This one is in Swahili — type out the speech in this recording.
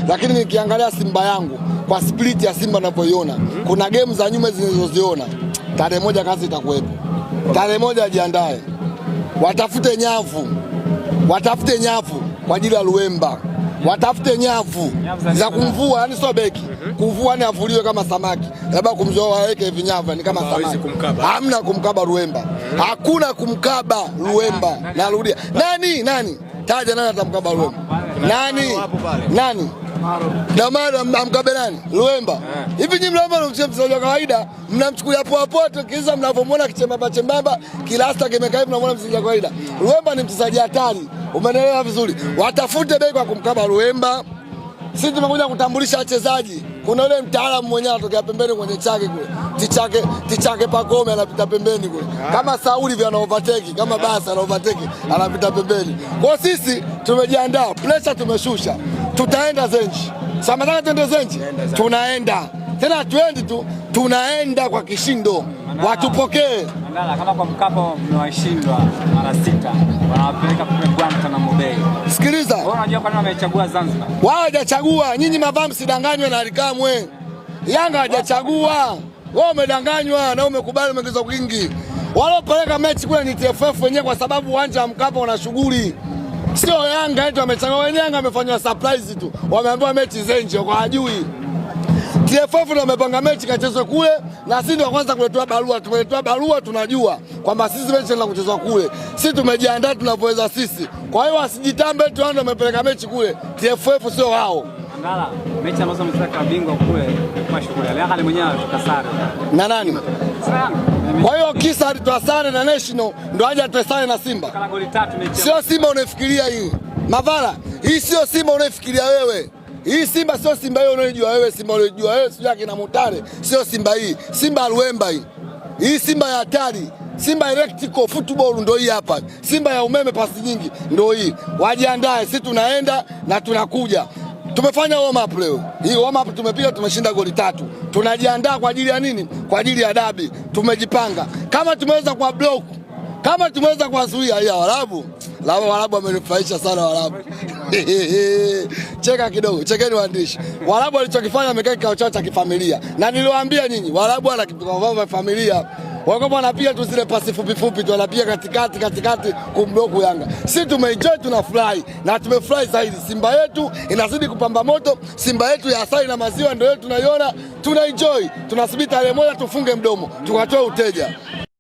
lakini nikiangalia Simba yangu kwa split ya Simba ninavyoiona, kuna game za nyuma zilizoziona, tarehe moja kazi itakuwepo. Tarehe moja ajiandae, watafute nyavu kwa ajili ya Luemba, watafute nyavu za kumvua, yani sio beki kumvua, ni avuliwe kama samaki, labda kumzoa waweke vinyavu ni kama samaki. Hamna kumkaba Luemba, hakuna kumkaba Luemba. Narudia, nani taja, nani atamkaba Luemba? Nani Damaro amkabe nani? Luemba. Hivi nyinyi Luemba ni mchezaji wa kawaida, mnamchukulia poa poa tu, kisha mnavyomuona kichembamba kilasta kimekaa hivi mnamuona mchezaji wa kawaida. Luemba ni mchezaji hatari. Umeelewa vizuri? Watafute beki kwa kumkaba Luemba. Sisi tumekuja kutambulisha wachezaji. Kuna yule mtaalamu mwenyewe anatokea pembeni kwenye chake kule. Tichake Pagome anapita pembeni kule. Kama Sauli vya ana overtake, kama Basa ana overtake, anapita pembeni. Kwa sisi tumejiandaa, pressure tumeshusha. Tutaenda Zenji. Samataka tuende Zenji. Tunaenda. Tena tuendi tu, tunaenda kwa kishindo. Watupokee. Mandala, kama kwa Mkapa mmewashindwa mara 6, wanawapeleka kule Guantanamo Bay. Sikiliza. Wewe unajua kwa nini wamechagua Zanzibar? Wao hajachagua, nyinyi mavamu msidanganywe na Alikamwe. Yanga hajachagua. Wewe umedanganywa na umekubali umeongeza kwingi. Walopeleka mechi kule ni TFF wenyewe kwa sababu uwanja wa Mkapa una shughuli. Sio Yanga eti wamechagua wenyewe, Yanga wamefanywa surprise tu. Wameambiwa mechi Zenji kwa hajui. TFF ndio wamepanga mechi kachezwe kule na sisi ndio kwanza kuletea barua. Tumeletea barua, tunajua kwamba sisi mechi inaenda kuchezwa kule. Sisi tumejiandaa tunavyoweza sisi. Kwa hiyo wasijitambe tu ndio wamepeleka mechi kule. TFF sio wao. Mandala, mechi ambazo mtaka bingwa kule kwa shughuli. Alianza mwenyewe kutoka sare. Na nani? Kwa hiyo kisa alitoa sare na National ndio aje atoe sare na Simba. Kana goli 3 mechi. Sio Simba unafikiria hii. Mavala, hii sio Simba unafikiria wewe. Hii Simba sio Simba hiyo unayojua wewe, Simba unayojua wewe sio yake na Mutare, sio Simba hii. Simba Luemba hii. Hii Simba ya hatari. Simba electrical football ndio hii hapa. Simba ya umeme pasi nyingi ndio hii. Wajiandae, sisi tunaenda na tunakuja. Tumefanya warm up leo. Hii warm up tumepiga, tumeshinda goli 3. Tunajiandaa kwa ajili ya nini? Kwa ajili ya dabi. Tumejipanga. Kama tumeweza kwa block, kama tumeweza kuwazuia hii Waarabu. Waarabu wamenifurahisha sana Waarabu. Cheka kidogo, chekeni waandishi. Waarabu walichokifanya wamekaa kikao chao cha kifamilia. Na niliwaambia nyinyi, Waarabu wana kitu kama familia. Wako wanapiga tu zile pasi fupi tu, wanapiga katikati kumbloku Yanga. Sisi tumeenjoy, tunafurahi na tumefurahi zaidi. Simba yetu inazidi kupamba moto, Simba yetu ya asali na maziwa ndio yetu tunaiona, tunaenjoy. Tunasubiri tarehe moja tufunge mdomo, tukatoe uteja.